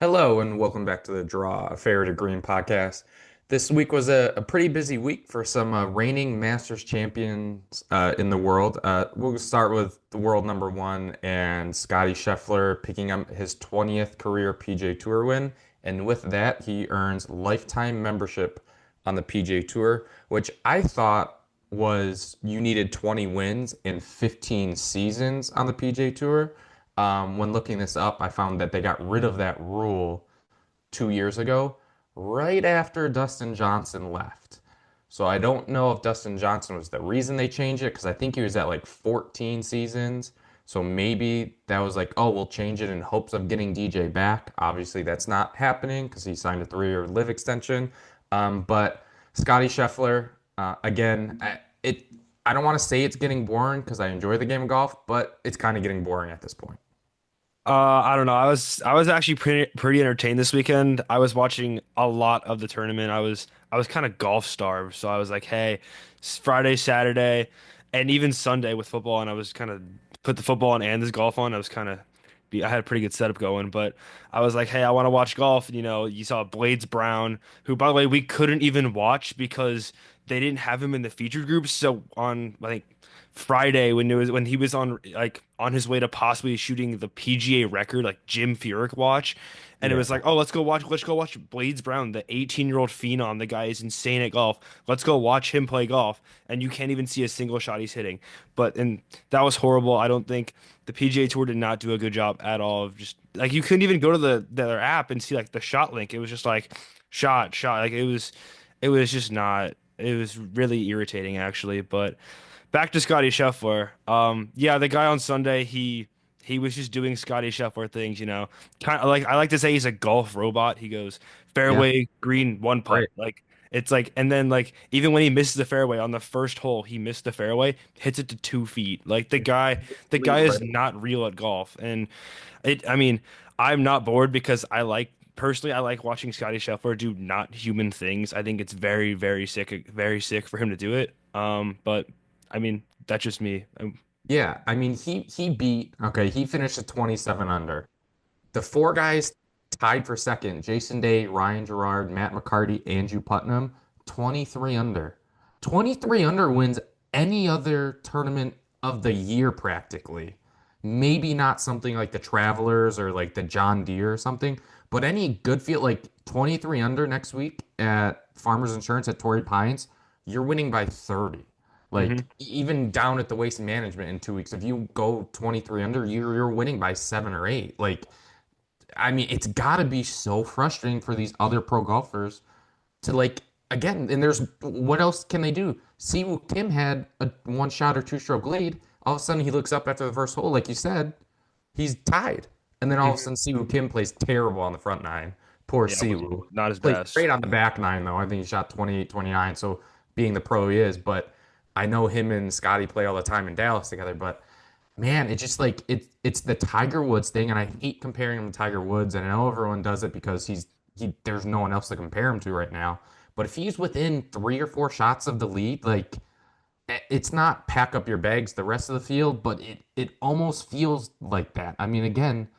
Hello and welcome back to the Draw, a Fair to Green podcast. This week was a pretty busy week for some reigning Masters champions in the world. We'll start with the world number one and Scottie Scheffler picking up his 20th career PGA Tour win. And with that, he earns lifetime membership on the PGA Tour, which I thought was you needed 20 wins in 15 seasons on the PGA Tour. When looking this up, I found that they got rid of that rule 2 years ago, right after Dustin Johnson left. So I don't know if Dustin Johnson was the reason they changed it, because I think he was at like 14 seasons. So maybe that was like, oh, we'll change it in hopes of getting DJ back. Obviously, that's not happening because he signed a 3-year live extension. But Scottie Scheffler, again, I don't want to say it's getting boring because I enjoy the game of golf, but it's kind of getting boring at this point. I don't know. I was actually pretty entertained this weekend. I was watching a lot of the tournament. I was kind of golf starved, so I was like, hey, it's Friday, Saturday, and even Sunday with football, and I was kind of put the football on and this golf on. I had a pretty good setup going, but I was like, hey, I want to watch golf. You saw Blades Brown, who by the way we couldn't even watch because they didn't have him in the featured groups. So on I think Friday when he was on his way to possibly shooting the PGA record, like Jim Furyk watch, and it Yeah. was like, oh, let's go watch Blades Brown, the 18-year-old phenom. The guy is insane at golf. Let's go watch him play golf, and you can't even see a single shot he's hitting. And that was horrible. I don't think the PGA Tour did not do a good job at all of just like you couldn't even go to their app and see like the shot link. It was just like shot. Like it was just not. It was really irritating actually, but. Back to Scottie Scheffler. Yeah, the guy on Sunday, he was just doing Scottie Scheffler things, Kind of like I like to say he's a golf robot. He goes Yeah. fairway, green, one putt. Right. Like it's like, and then like even when he misses the fairway on the first hole, he missed the fairway, hits it to 2 feet. Like the guy is not real at golf. And I mean, I'm not bored because personally, I like watching Scottie Scheffler do not human things. I think it's very, very sick for him to do it. But I mean, that's just me. Yeah, I mean he beat okay, he finished at 27 under. The four guys tied for second, Jason Day, Ryan Gerard, Matt McCarty, Andrew Putnam, 23 under. 23 under wins any other tournament of the year practically. Maybe not something like the Travelers or like the John Deere or something, but any good field like 23 under next week at Farmers Insurance at Torrey Pines, you're winning by 30. Like Hmm. even down at the Waste Management in 2 weeks, if you go 23 under, you're winning by 7 or 8. Like I mean, it's got to be so frustrating for these other pro golfers to like again. And there's what else can they do? Siwoo Kim had a one shot or two stroke lead. All of a sudden, he looks up after the first hole, like you said, he's tied. And then all of a Hmm. sudden, Siwoo Kim plays terrible on the front nine. Poor Yeah, was Siwoo. not his Plays best. great on the back nine, though. I think he shot 28, 29. So being the pro he is, but I know him and Scotty play all the time in Dallas together. But man, it's just like it's the Tiger Woods thing, and I hate comparing him to Tiger Woods, and I know everyone does it because he there's no one else to compare him to right now. But if he's within 3 or 4 shots of the lead, like it's not pack up your bags the rest of the field, but it almost feels like that. I mean, again,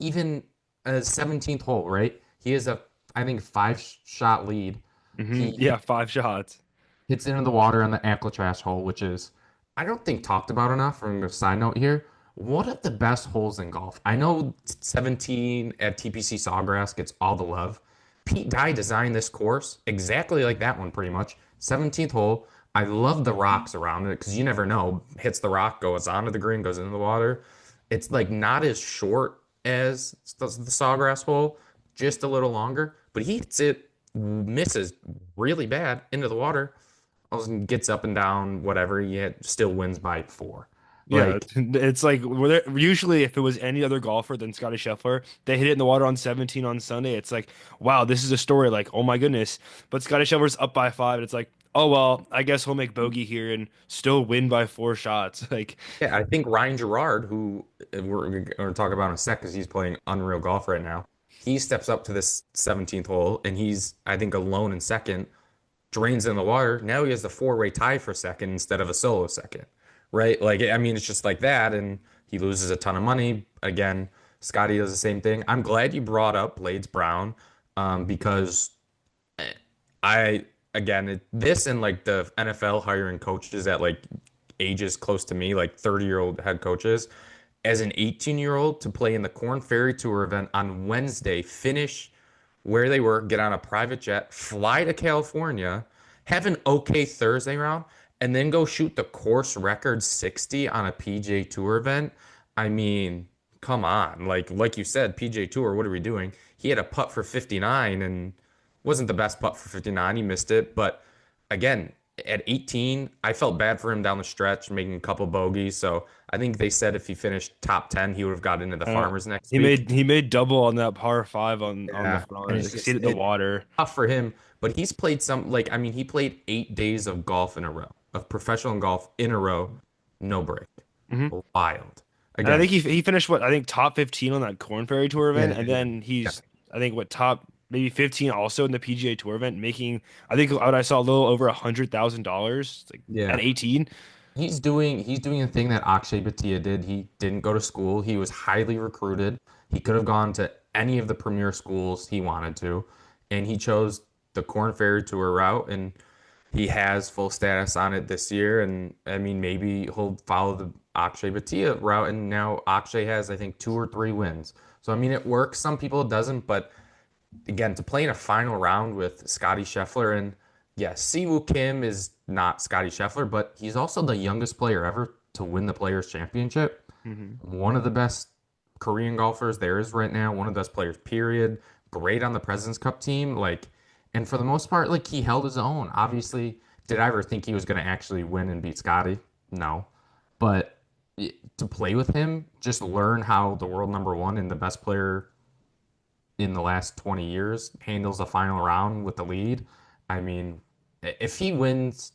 even a 17th hole, right? He has a I think 5 shot lead. He Yeah, 5 shots. hits into the water on the Alcatraz hole, which is, I don't think talked about enough. From a side note here, one of the best holes in golf. I know 17 at TPC Sawgrass gets all the love. Pete Dye designed this course exactly like that one, pretty much. 17th hole. I love the rocks around it because you never know. Hits the rock, goes onto the green, goes into the water. It's like not as short as the Sawgrass hole, just a little longer, but he hits it, misses really bad into the water, gets up and down, whatever, yet still wins by 4. Yeah, Like, it's like usually if it was any other golfer than Scottie Scheffler, they hit it in the water on 17 on Sunday. It's like, wow, this is a story. Like, oh my goodness. But Scottie Scheffler's up by 5. And it's like, oh well, I guess he'll make bogey here and still win by 4 shots. Like, yeah, I think Ryan Gerard, who we're going to talk about in a sec because he's playing unreal golf right now, he steps up to this 17th hole and he's, I think, alone in second, drains in the water. Now he has the four-way tie for second instead of a solo second, right? Like, I mean, it's just like that. And he loses a ton of money. Again, Scotty does the same thing. I'm glad you brought up Blades Brown, because I again this and like the NFL hiring coaches at like ages close to me, like 30-year-old head coaches, as an 18-year-old to play in the Corn Ferry Tour event on Wednesday, finish where they were, get on a private jet, fly to California, have an okay Thursday round, and then go shoot the course record 60 on a PGA Tour event. I mean, come on. Like you said, PGA Tour, what are we doing? He had a putt for 59 and wasn't the best putt for 59. He missed it, but again, at 18, I felt bad for him down the stretch, making a couple bogeys. So I think they said if he finished top 10, he would have got into the Uh, Farmers next he week. made double on that par five on the Yeah, and front, it's just exceeded the water. tough for him. But he's played some like I mean, he played 8 days of golf in a row, of professional golf in a row, no break. Hmm. Wild. And I Again, think he finished what I think top 15 on that Corn Ferry Tour yeah, event, and yeah, then yeah. he's I think what top maybe 15 also in the PGA Tour event, making I think what I saw a little over $100,000 like at Yeah. 18. He's doing the thing that Akshay Bhatia did. He didn't go to school. He was highly recruited. He could have gone to any of the premier schools he wanted to, and he chose the Corn Ferry Tour route, and he has full status on it this year. And I mean, maybe he'll follow the Akshay Bhatia route, and now Akshay has, I think, 2 or 3 wins. So I mean, it works. Some people it doesn't, but again, to play in a final round with Scottie Scheffler and yes, Siwoo Kim is not Scottie Scheffler, but he's also the youngest player ever to win the Players Championship. Hmm. One of the best Korean golfers there is right now, one of the best players, period. Great on the President's Cup team. Like, and for the most part, like he held his own. Obviously, did I ever think he was going to actually win and beat Scottie? No. But to play with him, just learn how the world number one and the best player in the last 20 years handles the final round with the lead. I mean, if he wins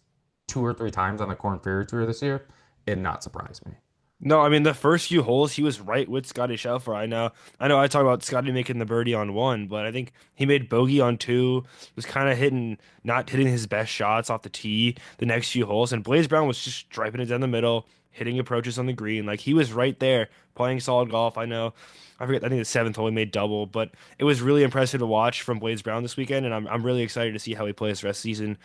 2 or 3 times on the Corn Ferry Tour this year, it'd not surprise me. No, I mean the first few holes he was right with Scottie Scheffler. I know I talk about Scottie making the birdie on one, but I think he made bogey on two, was kind of not hitting his best shots off the tee the next few holes, and Blaze Brown was just striping it down the middle, hitting approaches on the green. Like he was right there playing solid golf. I forget, I think the seventh hole he made double, but it was really impressive to watch from Blaze Brown this weekend, and I'm really excited to see how he plays the rest of the season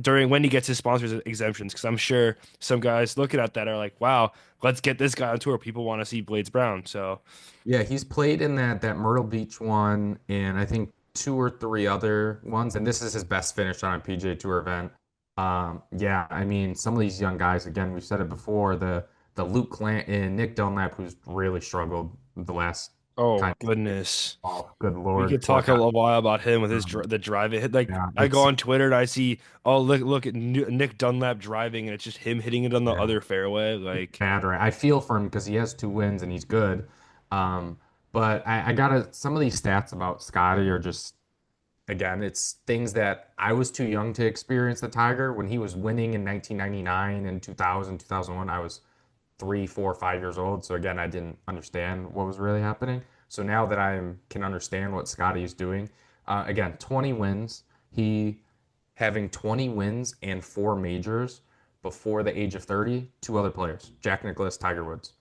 during when he gets his sponsors exemptions, because I'm sure some guys looking at that are like, wow, let's get this guy on tour. People want to see Blades Brown. So, Yeah, he's played in that Myrtle Beach one and I think 2 or 3 other ones, and this is his best finish on a PGA Tour event. Yeah, I mean, some of these young guys, again, we've said it before, the Luke Clant and Nick Dunlap, who's really struggled the last oh kind of, goodness, oh, good we Lord, could poor talk a guy. little while about him with Um, the drive. It like yeah, I go it's on Twitter and I see, oh look at Nick Dunlap driving, and it's just him hitting it on the yeah. other fairway. Like, Bad, right? I feel for him because he has 2 wins and he's good. Um, but I gotta some of these stats about Scotty are just again, it's things that I was too young to experience the Tiger when he was winning in 1999 and 2000, 2001. I was 3, 4, 5 years old. So again, I didn't understand what was really happening. So now that can understand what Scotty is doing, again, 20 wins. He having 20 wins and 4 majors before the age of 30. 2 other players, Jack Nicklaus, Tiger Woods.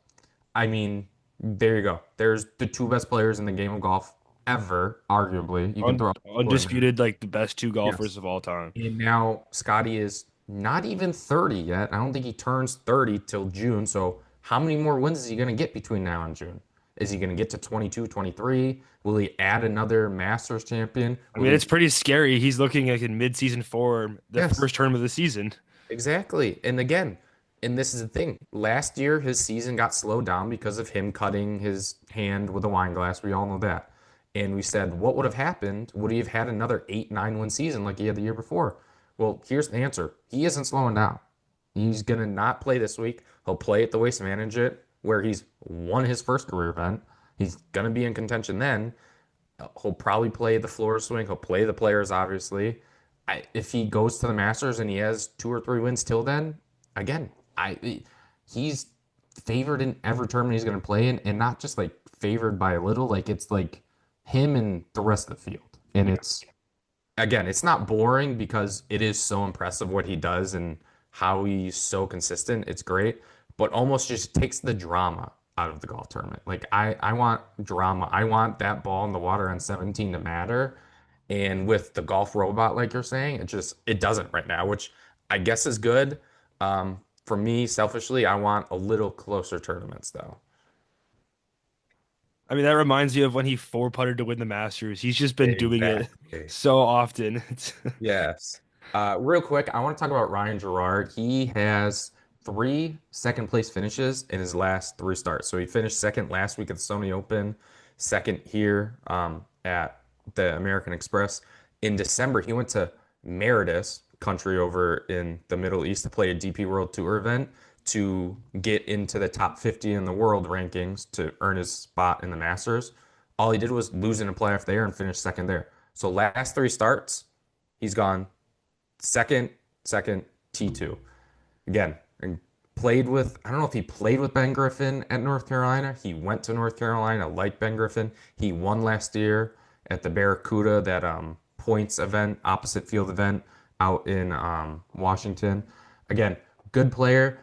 I mean, there you go. There's the 2 best players in the game of golf ever, arguably. You can throw in there. undisputed, like the best two Yes. golfers of all time. And now Scotty is not even 30 yet. I don't think he turns 30 till June. So how many more wins is he going to get between now and June? Is he going to get to 22, 23? Will he add another Masters champion? I Will mean, he? it's pretty scary. He's looking like in mid-season form, the Yes. first term of the season. Exactly. And again, and this is the thing. Last year, his season got slowed down because of him cutting his hand with a wine glass. We all know that. And we said, what would have happened? Would he have had another 8, 9 win season like he had the year before? Well, here's the answer. He isn't slowing down. He's going to not play this week. He'll play at the Waste Management, where he's won his first career event. He's going to be in contention then. He'll probably play the Florida Swing. He'll play the Players, obviously. If he goes to the Masters and he has 2 or 3 wins till then, again, he's favored in every tournament he's going to play in, and not just like favored by a little. Like it's like him and the rest of the field, and it's again, it's not boring because it is so impressive what he does and how he's so consistent. It's great, but almost just takes the drama out of the golf tournament. Like I want drama. I want that ball in the water on 17 to matter. And with the golf robot, like you're saying, it doesn't right now, which I guess is good. For me, selfishly, I want a little closer tournaments though. I mean, that reminds me of when he four putted to win the Masters. He's just been doing it Exactly. so often. Yes. Real quick, I want to talk about Ryan Gerard. He has three second place finishes in his last three starts. So he finished second last week at the Sony Open, second here at the American Express. In December, he went to Meredith, country over in the Middle East, to play a DP World Tour event to get into the top 50 in the world rankings to earn his spot in the Masters. All he did was lose in a playoff there and finish second there. So last three starts, he's gone second, second, T2. Again, and played with, I don't know if he played with Ben Griffin at North Carolina. He went to North Carolina like Ben Griffin. He won last year at the Barracuda, that points event, opposite field event out in Washington. Again, good player.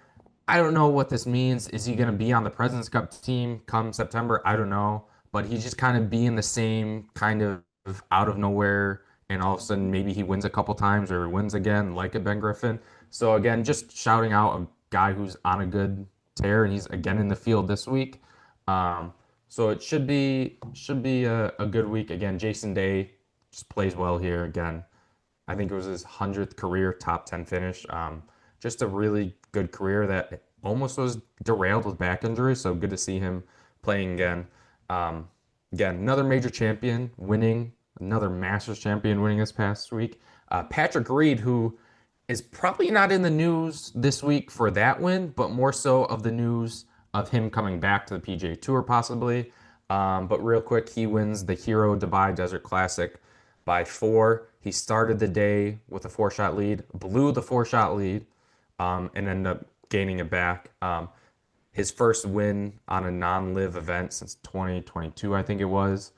I don't know what this means. Is he going to be on the President's Cup team come September? I don't know. But he's just kind of being the same kind of out of nowhere, and all of a sudden maybe he wins a couple times or wins again, like a Ben Griffin. So again, just shouting out a guy who's on a good tear, and he's again in the field this week. So it should be a good week. Again, Jason Day just plays well here again. I think it was his 100th career top 10 finish. Just a really good career that almost was derailed with back injury. So good to see him playing again. Um, Again, another major champion winning, another Masters champion winning this past week. Patrick Reed, who is probably not in the news this week for that win, but more so of the news of him coming back to the PGA Tour possibly. But real quick, he wins the Hero Dubai Desert Classic by four. He started the day with a four-shot lead, blew the four-shot lead, and ended up gaining it back. His first win on a non-live event since 2022, I think it was,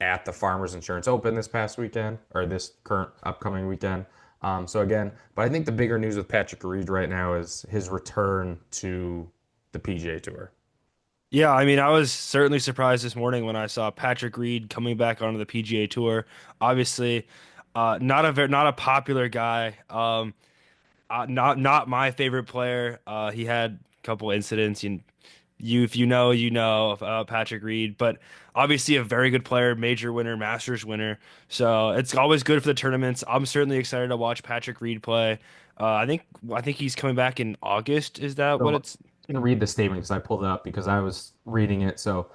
at the Farmers Insurance Open this past weekend, or this current upcoming weekend. So again, but I think the bigger news with Patrick Reed right now is his return to the PGA Tour. Yeah, I mean, I was certainly surprised this morning when I saw Patrick Reed coming back onto the PGA Tour. Obviously, not a popular guy. Not my favorite player. He had a couple incidents. If you know, you know of Patrick Reed, but obviously a very good player, major winner, Masters winner. So it's always good for the tournaments. I'm certainly excited to watch Patrick Reed play. I think he's coming back in August. Is that So what I'm it's? going to read the statement because I pulled it up because I was reading it. So,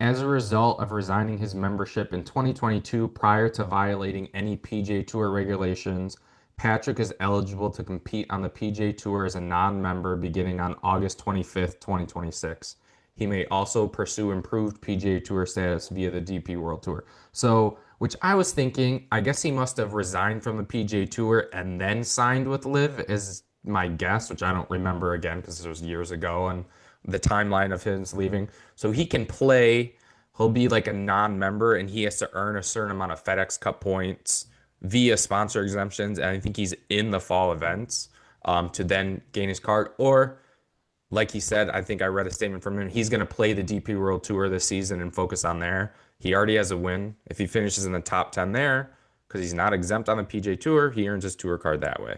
as a result of resigning his membership in 2022 prior to violating any PGA Tour regulations, Patrick is eligible to compete on the PGA Tour as a non-member beginning on August 25th, 2026. He may also pursue improved PGA Tour status via the DP World Tour. So, which I was thinking, I guess he must have resigned from the PGA Tour and then signed with Liv, is my guess, which I don't remember again because it was years ago and the timeline of his leaving. So he can play, he'll be like a non-member and he has to earn a certain amount of FedEx Cup points via sponsor exemptions. And I think he's in the fall events to then gain his card. Or like he said, I think I read a statement from him. He's going to play the DP World Tour this season and focus on there. He already has a win. If he finishes in the top 10 there, because he's not exempt on the PJ Tour, he earns his tour card that way.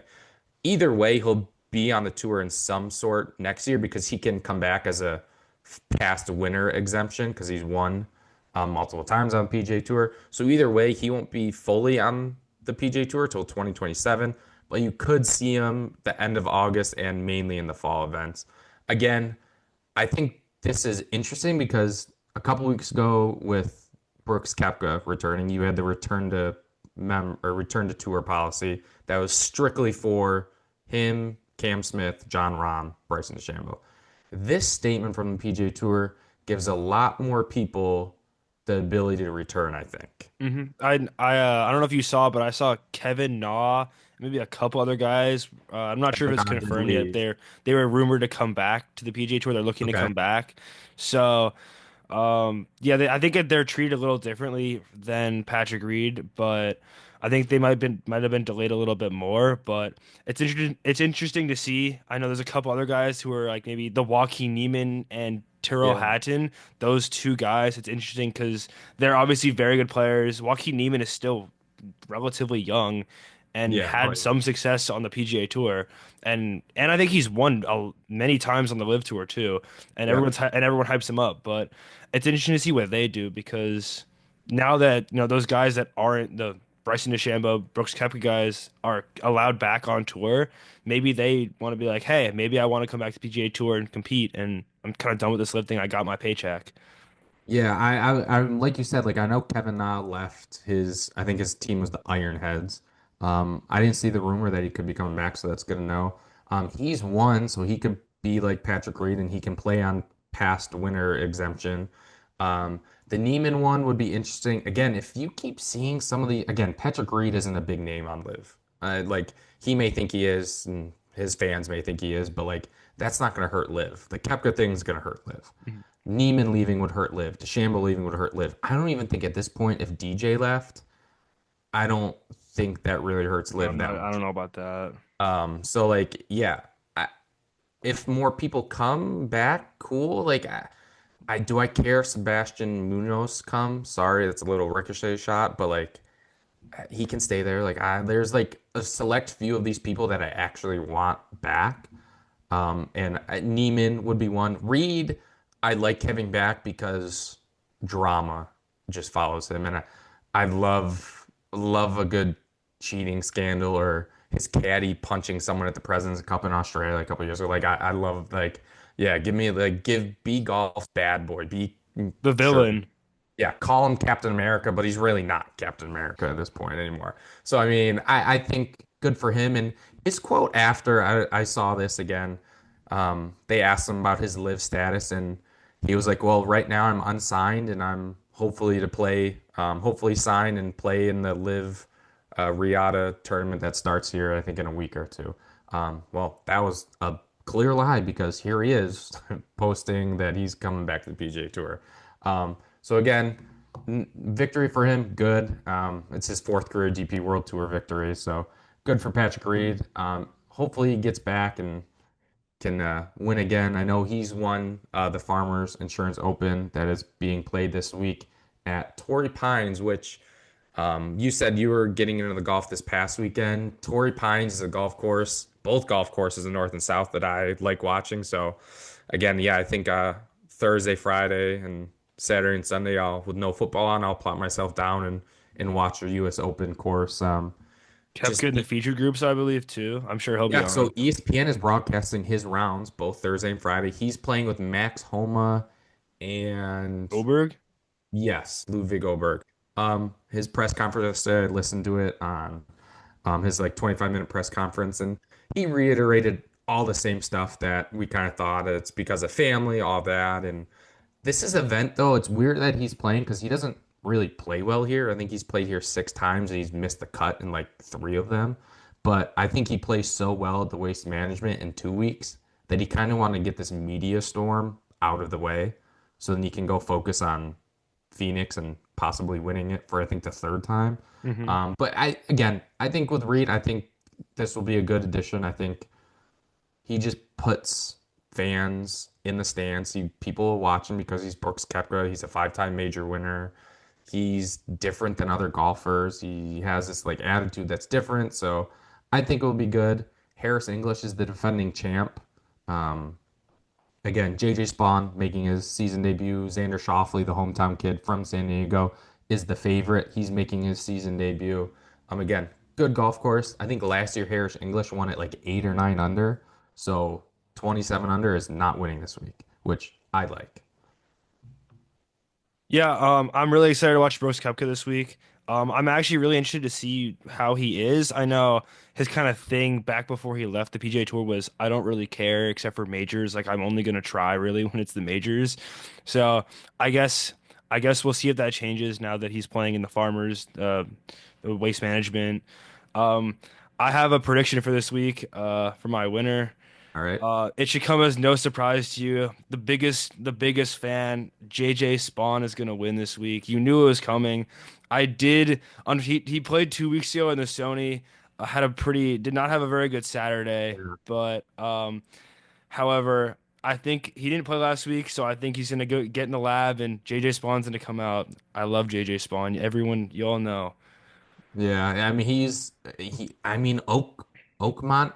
Either way, he'll be on the tour in some sort next year because he can come back as a past winner exemption because he's won multiple times on PJ Tour. So either way, he won't be fully on the PJ Tour till 2027, but you could see him the end of August and mainly in the fall events. Again, I think this is interesting because a couple weeks ago with Brooks Koepka returning, you had the return to tour policy that was strictly for him, Cam Smith, John Rahm, Bryson DeChambeau. This statement from the PGA Tour gives a lot more people the ability to return, I think. I don't know if you saw, but I saw Kevin Na, maybe a couple other guys. I'm not sure if it's Kavanaugh did confirmed yet. leave. They were rumored to come back to the PGA Tour. They're looking to Okay. come back. So, yeah, I think that they're treated a little differently than Patrick Reed, but I think they might have been delayed a little bit more. But it's interesting. It's interesting to see. I know there's a couple other guys who are like maybe the Joaquin Niemann and Tyrrell Yeah. Hatton, those two guys, it's interesting because they're obviously very good players. Joaquin Niemann is still relatively young and Yeah. Oh, had yeah. some success on the PGA Tour, and I think he's won many times on the Live Tour too, and Yep. everyone hypes him up. But it's interesting to see what they do because now that those guys that aren't the Bryson DeChambeau, Brooks Koepka guys are allowed back on tour, maybe they want to be like, hey, maybe I want to come back to PGA Tour and compete, and I'm kind of done with this Live thing. I got my paycheck. Yeah, I like you said, like I know Kevin Na left his, I think his team was the Ironheads. I didn't see the rumor that he could be coming back, so that's good to know. He's won, so he could be like Patrick Reed and he can play on past winner exemption. The Neiman one would be interesting. Again, if you keep seeing some of the, again, Patrick Reed isn't a big name on Live. Like he may think he is, and his fans may think he is, but like that's not going to hurt Live. The Koepka thing is going to hurt Live. Neiman leaving would hurt Liv. DeChambeau leaving would hurt Liv. I don't even think at this point, if DJ left, I don't think that really hurts Liv that I much. don't know about that. So like, yeah, if more people come back, cool. Like, I do I care if Sebastian Munoz come? Sorry, that's a little ricochet shot, but like, he can stay there. Like, there's like a select few of these people that I actually want back. And Neiman would be one. Reed, I like having back because drama just follows him, and I love a good cheating scandal or his caddy punching someone at the President's Cup in Australia a couple years ago. Like I love like yeah, give me like give be golf bad boy, be The sure villain. yeah, call him Captain America, but he's really not Captain America at this point anymore. So I mean, I think good for him. And his quote after I saw this again, they asked him about his live status, and he was like, "Well, right now I'm unsigned, and I'm hopefully to play, hopefully sign and play in the live Riata tournament that starts here, I think in a week or two." Well, that was a clear lie because here he is posting that he's coming back to the PGA Tour. So again, victory for him, good. It's his fourth career DP World Tour victory, so good for Patrick Reed. Hopefully he gets back and can win again. I know he's won the Farmers Insurance Open that is being played this week at Torrey Pines, which you said you were getting into the golf this past weekend. Torrey Pines is a golf course, both golf courses in North and South that I like watching. So, again, yeah, I think Thursday, Friday, and Saturday and Sunday, with no football on, I'll plop myself down and watch a U.S. Open course. Kept Just in the feature groups, I believe, too. I'm sure he'll be yeah. So on. ESPN is broadcasting his rounds both Thursday and Friday. He's playing with Max Homa and Oberg? yes, Ludwig Oberg. His press conference yesterday, I listened to it on his like 25-minute press conference, and he reiterated all the same stuff that we kind of thought. It's because of family, all that. And this is event though. It's weird that he's playing because he doesn't really play well here. I think he's played here 6 times and he's missed the cut in like 3 of them. But I think he plays so well at the Waste Management in 2 weeks that he kind of wanted to get this media storm out of the way, so then he can go focus on Phoenix and possibly winning it for I think the third time. Hmm. But I think with Reed, I think this will be a good addition. I think he just puts fans in the stands. People will watch him because he's Brooks Koepka. He's a 5-time major winner. He's different than other golfers. He has this like attitude that's different. So I think it will be good. Harris English is the defending champ. Um, Again, JJ Spawn making his season debut. Xander Schauffele, the hometown kid from San Diego, is the favorite. He's making his season debut. Again, good golf course. I think last year Harris English won at like 8 or 9 under. So 27 under is not winning this week, which I like. Yeah, I'm really excited to watch Brooks Koepka this week. I'm actually really interested to see how he is. I know his kind of thing back before he left the PGA Tour was I don't really care except for majors. Like I'm only gonna try really when it's the majors. So I guess I guess we'll see if that changes now that he's playing in the Farmers, the Waste Management. Um, I have a prediction for this week, for my winner. All right. It should come as no surprise to you. The biggest fan, JJ Spawn, is gonna win this week. You knew it was coming. I did. He played 2 weeks ago in the Sony. Did not have a very good Saturday, Yeah. but however, I think he didn't play last week, so I think he's gonna go get in the lab, and JJ Spawn's gonna come out. I love JJ Spawn. Everyone, you all know. Yeah, I mean I mean Oakmont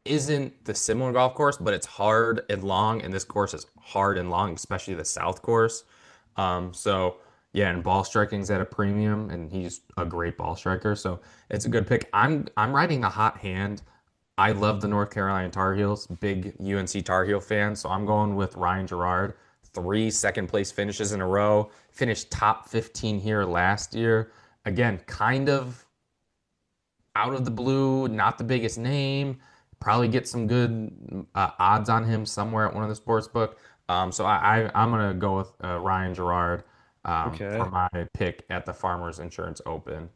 isn't the similar golf course, but it's hard and long, and this course is hard and long, especially the South course. So yeah, and ball striking's at a premium, and he's a great ball striker, so it's a good pick. I'm riding the hot hand. I love the North Carolina Tar Heels, big UNC Tar Heel fan, so I'm going with Ryan Gerard. Three second place finishes in a row, finished top 15 here last year. Again, kind of out of the blue, not the biggest name. Probably get some good odds on him somewhere at one of the sports book. I'm gonna go with Ryan Gerard for Okay. my pick at the Farmers Insurance Open.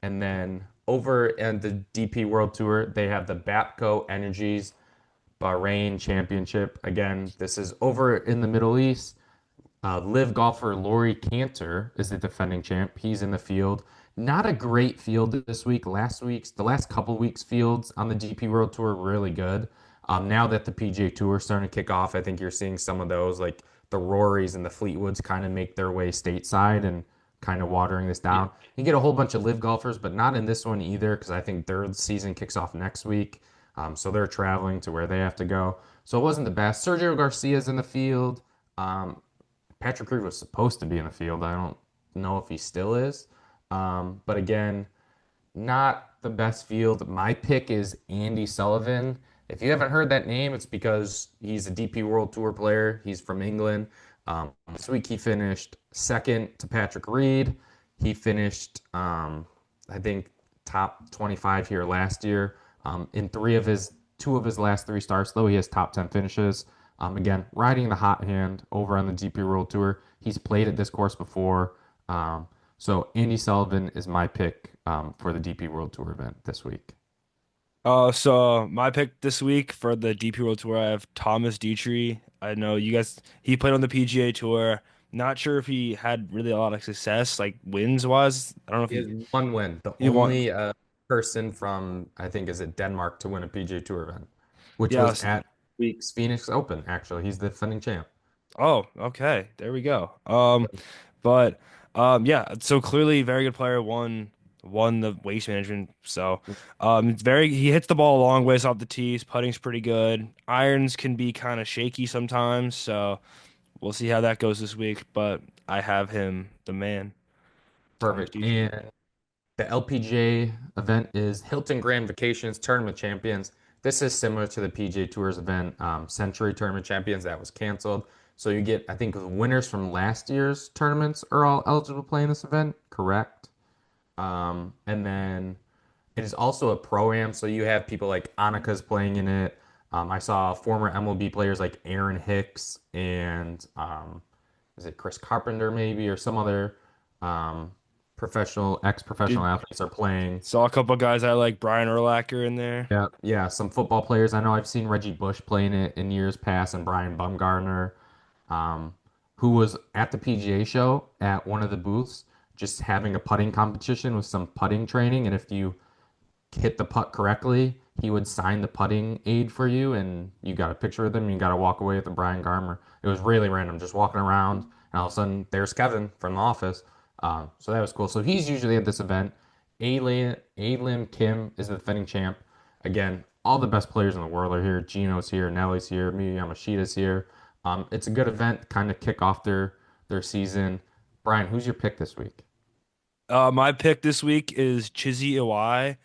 And then over at the DP World Tour, they have the Bapco Energies Bahrain Championship. Again, this is over in the Middle East. Live golfer Laurie Cantor is the defending champ. He's in the field. Not a great field this week. The last couple weeks fields on the DP World Tour were really good. Now that the PGA Tour is starting to kick off, I think you're seeing some of those, like the Rorys and the Fleetwoods, kind of make their way stateside and kind of watering this Yeah. down. You get a whole bunch of live golfers, but not in this one either, because I think their season kicks off next week. So they're traveling to where they have to go. So it wasn't the best. Sergio Garcia's in the field. Um, Patrick Reed was supposed to be in the field. I don't know if he still is. But again, not the best field. My pick is Andy Sullivan. If you haven't heard that name, it's because he's a DP World Tour player. He's from England. This week he finished second to Patrick Reed. He finished, I think, top 25 here last year. In two of his last three starts, though, he has top 10 finishes. Again, riding the hot hand over on the DP World Tour. He's played at this course before. So Andy Sullivan is my pick for the DP World Tour event this week. So my pick this week for the DP World Tour, I have Thomas Dietrich. I know you guys, he played on the PGA Tour. Not sure if he had really a lot of success, like wins wise. I don't know if He has he one win, the he won. only person from, I think, is it Denmark to win a PGA Tour event, which Yeah. was at week's Phoenix Open, actually. He's the defending champ. Oh, okay. There we go. But yeah, so clearly very good player won the waste management. So it's very he hits the ball a long ways off the tees. Putting's pretty good. Irons can be kind of shaky sometimes, so we'll see how that goes this week. But I have him, the man, Thomas Perfect. Dietrich. And the LPGA event is Hilton Grand Vacations Tournament Champions. This is similar to the PGA Tour's event, Century Tournament Champions, that was canceled. So you get, I think, the winners from last year's tournaments are all eligible to play in this event, correct? And then it is also a pro-am, so you have people like Annika's playing in it. I saw former MLB players like Aaron Hicks and is it Chris Carpenter maybe or some other um, ex-professional Dude, athletes are playing. saw a couple guys I like, Brian Urlacher in there. Yeah, yeah, some football players. I know I've seen Reggie Bush playing it in years past and Brian Bumgarner, um, who was at the PGA show at one of the booths, just having a putting competition with some putting training. And if you hit the putt correctly, he would sign the putting aid for you, and you got a picture with him. And you got to walk away with the Brian Garmer. It was really random, just walking around, and all of a sudden there's Kevin from the office. So that was cool. So he's usually at this event. Alim Kim is the defending champ. Again, all the best players in the world are here. Gino's here, Nelly's here, Miyu Yamashida's here. It's a good event, kind of kick off their season. Brian, who's your pick this week? My pick this week is Chizzy Iwai.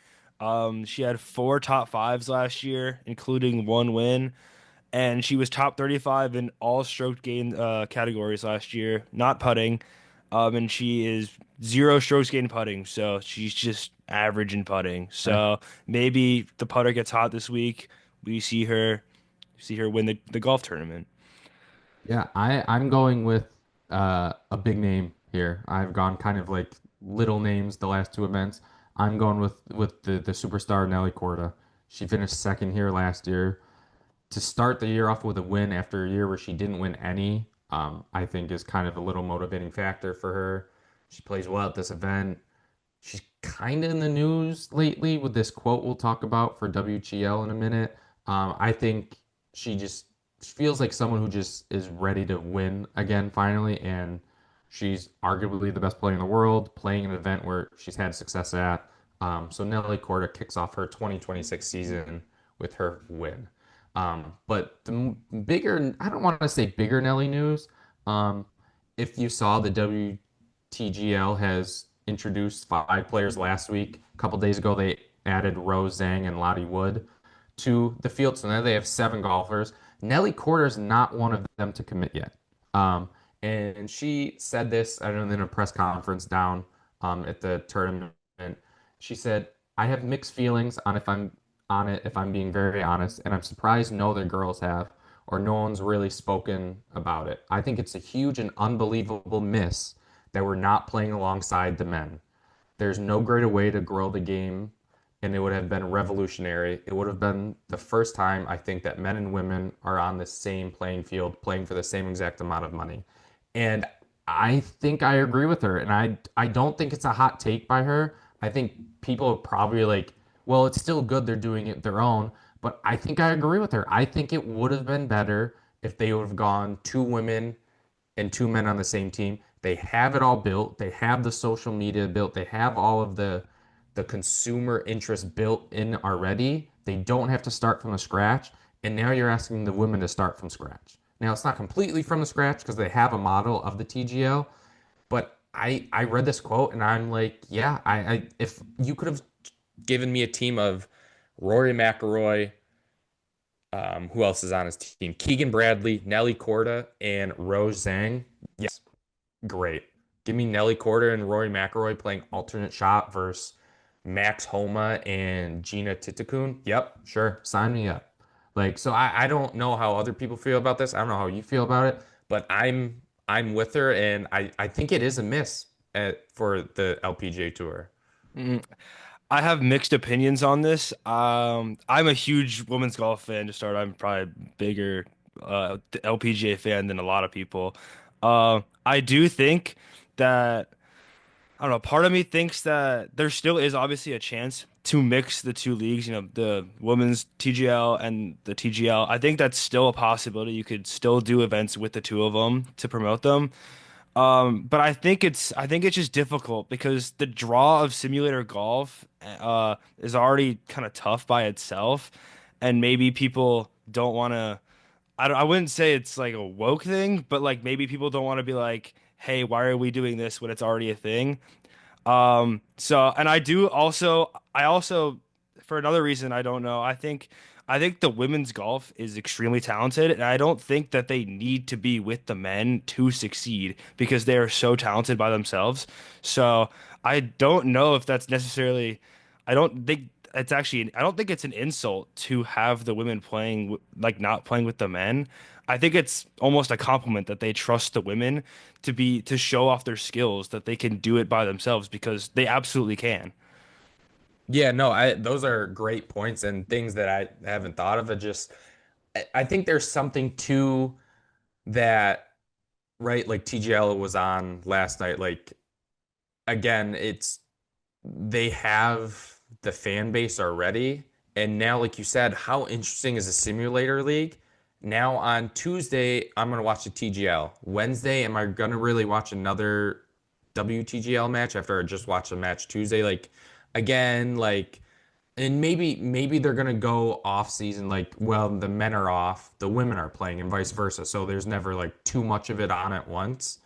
She had four top fives last year, including one win, and she was top 35 in all stroke gain categories last year, not putting. And she is zero strokes gained putting, so she's just average in putting. So maybe the putter gets hot this week. We see her win the golf tournament. Yeah, I'm going with a big name here. I've gone kind of like little names the last two events. I'm going with the superstar Nelly Korda. She finished second here last year. To start the year off with a win after a year where she didn't win any, I think is kind of a little motivating factor for her. She plays well at this event. She's kind of in the news lately with this quote we'll talk about for WGL in a minute. I think she just feels like someone who just is ready to win again finally, and she's arguably the best player in the world, playing an event where she's had success at. So Nelly Korda kicks off her 2026 season with her win. But the bigger, I don't want to say bigger Nelly news. Um, if you saw, the WTGL has introduced 5 players last week. A couple days ago, they added Rose Zhang and Lottie Wood to the field. So now they have 7 golfers. Nelly Korda is not one of them to commit yet. And she said this, I don't know, in a press conference down at the tournament. She said, "I have mixed feelings on it if I'm being very honest, and I'm surprised no other girls have, or no one's really spoken about it. I think it's a huge and unbelievable miss that we're not playing alongside the men. There's no greater way to grow the game, and it would have been revolutionary. It would have been the first time I think that men and women are on the same playing field, playing for the same exact amount of money." And I think I agree with her, and I don't think it's a hot take by her. I think people are probably like, well, it's still good they're doing it their own, but I think I agree with her. I think it would have been better if they would have gone 2 women and 2 men on the same team. They have it all built. They have the social media built. They have all of the consumer interest built in already. They don't have to start from the scratch. And now you're asking the women to start from scratch. Now it's not completely from the scratch because they have a model of the TGL, but I read this quote and I'm like, yeah, I if you could have given me a team of Rory McIlroy, who else is on his team? Keegan Bradley, Nelly Korda, and Rose Zhang. Yes, great. Give me Nelly Korda and Rory McIlroy playing alternate shot versus Max Homa and Gina Titakun. Yep, sure. Sign me up. Like, so I don't know how other people feel about this. I don't know how you feel about it, but I'm with her, and I think it is a miss for the LPGA Tour. Mm, I have mixed opinions on this. I'm a huge women's golf fan to start. I'm probably bigger LPGA fan than a lot of people. I do think that I don't know. Part of me thinks that there still is obviously a chance to mix the two leagues, the women's TGL and the TGL. I think that's still a possibility. You could still do events with the two of them to promote them. But I think it's just difficult because the draw of simulator golf is already kind of tough by itself, and maybe people don't want to. I wouldn't say it's like a woke thing, but like maybe people don't want to be like, hey, why are we doing this when it's already a thing? And I also, for another reason, I don't know. I think the women's golf is extremely talented, and I don't think that they need to be with the men to succeed because they are so talented by themselves. So I don't know if that's necessarily, I don't think it's an insult to have the women like not playing with the men. I think it's almost a compliment that they trust the women to show off their skills that they can do it by themselves because they absolutely can. Yeah, no, I those are great points and things that I haven't thought of. It just I think there's something to that, right? Like TGL was on last night. Like again, it's they have the fan base already. And now, like you said, how interesting is a simulator league? Now on Tuesday, I'm gonna watch the TGL. Wednesday, am I gonna really watch another WTGL match after I just watched a match Tuesday? Like again, like and maybe they're gonna go off season like, well, the men are off, the women are playing, and vice versa. So there's never like too much of it on at once.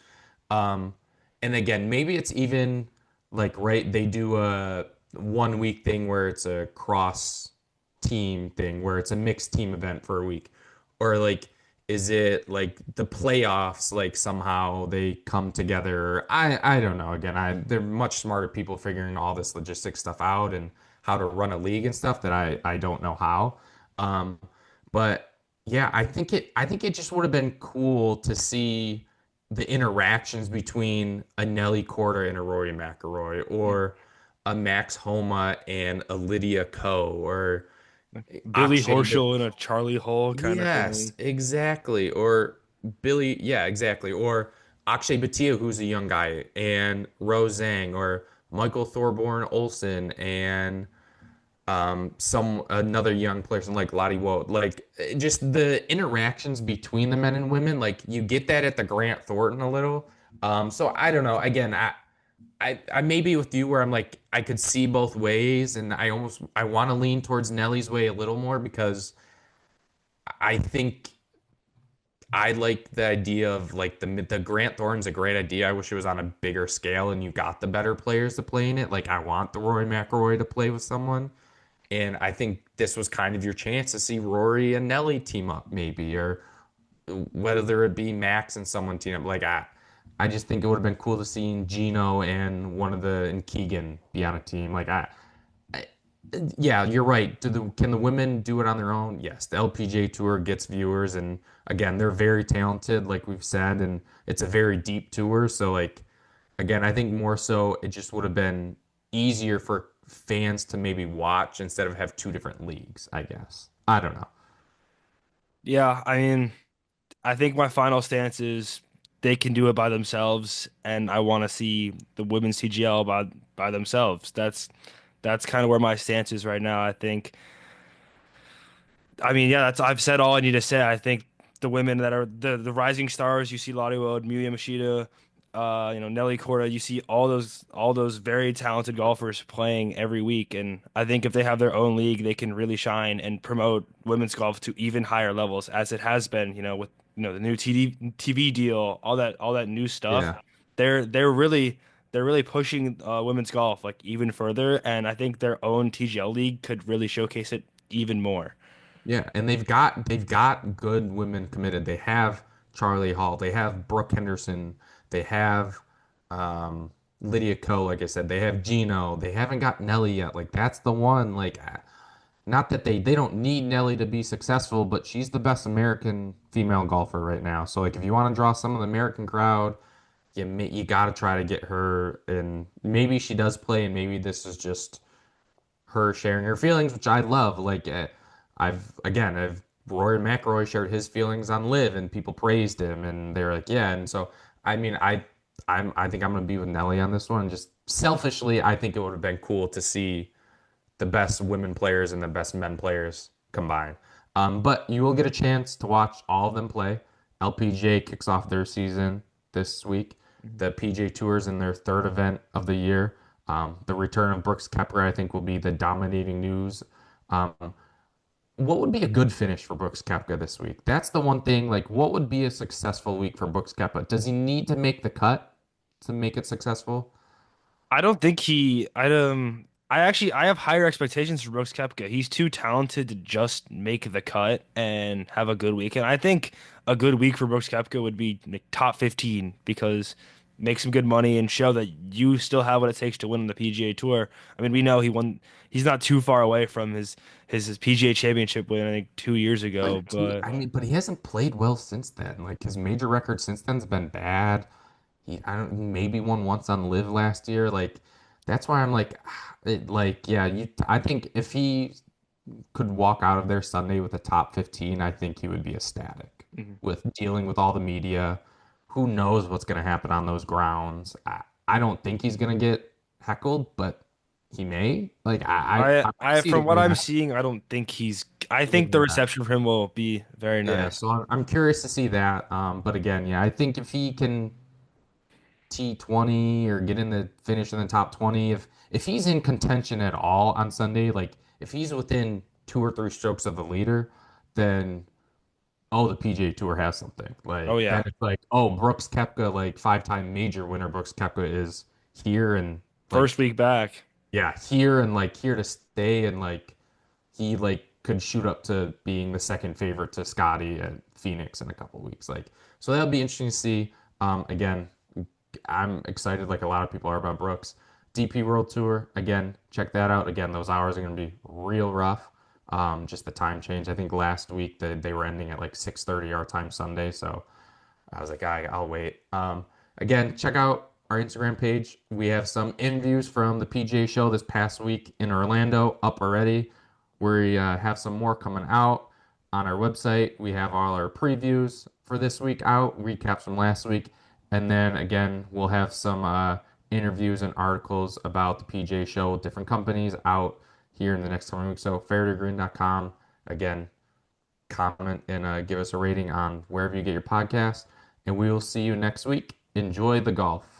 Um, and again, maybe it's even like right, they do a 1 week thing where it's a cross team thing where it's a mixed team event for a week. Or like is it like the playoffs like somehow they come together? I don't know. Again, they're much smarter people figuring all this logistics stuff out and how to run a league and stuff that I don't know how. Um, but yeah, I think it just would have been cool to see the interactions between a Nelly Korda and a Rory McIlroy, or a Max Homa and a Lydia Ko, or Billy Akshay. Horschel in a Charlie Hole kind of Yes, thing. exactly. Or Billy, yeah, exactly. Or Akshay Bhatia, who's a young guy, and Rose Zhang, or Michael Thorborn Olsen, and some another young person like Lottie Wout, like just the interactions between the men and women, like you get that at the Grant Thornton a little. So I don't know. Again, I may be with you where I'm like I could see both ways, and I want to lean towards Nelly's way a little more because I think I like the idea of like the Grant Thornton's a great idea. I wish it was on a bigger scale and you got the better players to play in it. Like I want the Rory McIlroy to play with someone. And I think this was kind of your chance to see Rory and Nelly team up, maybe, or whether it be Max and someone team up. Like I just think it would have been cool to see Gino and one of the and Keegan be on a team. I yeah, you're right. Can the women do it on their own? Yes, the LPGA Tour gets viewers, and again, they're very talented, like we've said, and it's a very deep tour. So like again, I think more so it just would have been easier for fans to maybe watch instead of have two different leagues, I guess. I don't know. Yeah, I mean, I think my final stance is they can do it by themselves, and I want to see the women's TGL by themselves. That's kind of where my stance is right now. I mean, yeah, that's I've said all I need to say. I think the women that are the rising stars, you see Lottie Wood, Miyu Yamashita, Nelly Korda, you see all those very talented golfers playing every week, and I think if they have their own league, they can really shine and promote women's golf to even higher levels, as it has been, with the new TV deal, all that new stuff. Yeah. They're really pushing women's golf like even further, and I think their own TGL league could really showcase it even more. Yeah, and they've got good women committed. They have Charlie Hall, they have Brooke Henderson, they have Lydia Ko, like I said, they have Gino. They haven't got Nelly yet. Like that's the one. Like not that they don't need Nelly to be successful, but she's the best American female golfer right now. So like if you want to draw some of the American crowd, you got to try to get her. And maybe she does play, and maybe this is just her sharing her feelings, which I love. Like I've Rory McIlroy shared his feelings on Live, and people praised him, and they're like, yeah. And so I mean, I think I'm gonna be with Nelly on this one. Just selfishly, I think it would have been cool to see the best women players and the best men players combined. But you will get a chance to watch all of them play. LPGA kicks off their season this week. Mhm. The PGA Tour's in their third event of the year. The return of Brooks Koepka, I think, will be the dominating news. Um, what would be a good finish for Brooks Koepka this week? That's the one thing. Like, what would be a successful week for Brooks Koepka? Does he need to make the cut to make it successful? I don't think I have higher expectations for Brooks Koepka. He's too talented to just make the cut and have a good weekend. I think a good week for Brooks Koepka would be like top 15 because make some good money and show that you still have what it takes to win on the PGA Tour. I mean, we know he's not too far away from his PGA Championship win, I think 2 years ago, but I mean, but he hasn't played well since then. Like his major record since then's been bad. I don't maybe won once on Live last year. Like that's why I'm like, yeah. I think if he could walk out of there Sunday with a top 15, I think he would be ecstatic Mhm. with dealing with all the media. Who knows what's going to happen on those grounds? I don't think he's going to get heckled, but he may. Like I see From it what going I'm that. seeing, I think the reception for him will be very Yeah, nice. so I'm curious to see that. But again, yeah, I think if he can T20 or get in the finish in the top 20, if he's in contention at all on Sunday, like if he's within two or three strokes of the leader, then oh, the PGA Tour has something. Oh Like then yeah. it's like, oh, Brooks Koepka, like five-time major winner Brooks Koepka is here and First like week back. yeah, here and like here to stay and like he like could shoot up to being the second favorite to Scottie at Phoenix in a couple weeks. Like so that'll be interesting to see. Again, I'm excited like a lot of people are about Brooks. DP World Tour, again, check that out. Again, those hours are going to be real rough. Just the time change. I think last week they were ending at like 6:30 our time Sunday, so I was like, I'll wait. Again, check out our Instagram page. We have some interviews from the PGA show this past week in Orlando up already. We have some more coming out on our website. We have all our previews for this week out, recaps from last week, and then again, we'll have some interviews and articles about the PGA show with different companies out here in the next coming weeks. So fairtogreen.com. Again, comment and give us a rating on wherever you get your podcast. And we will see you next week. Enjoy the golf.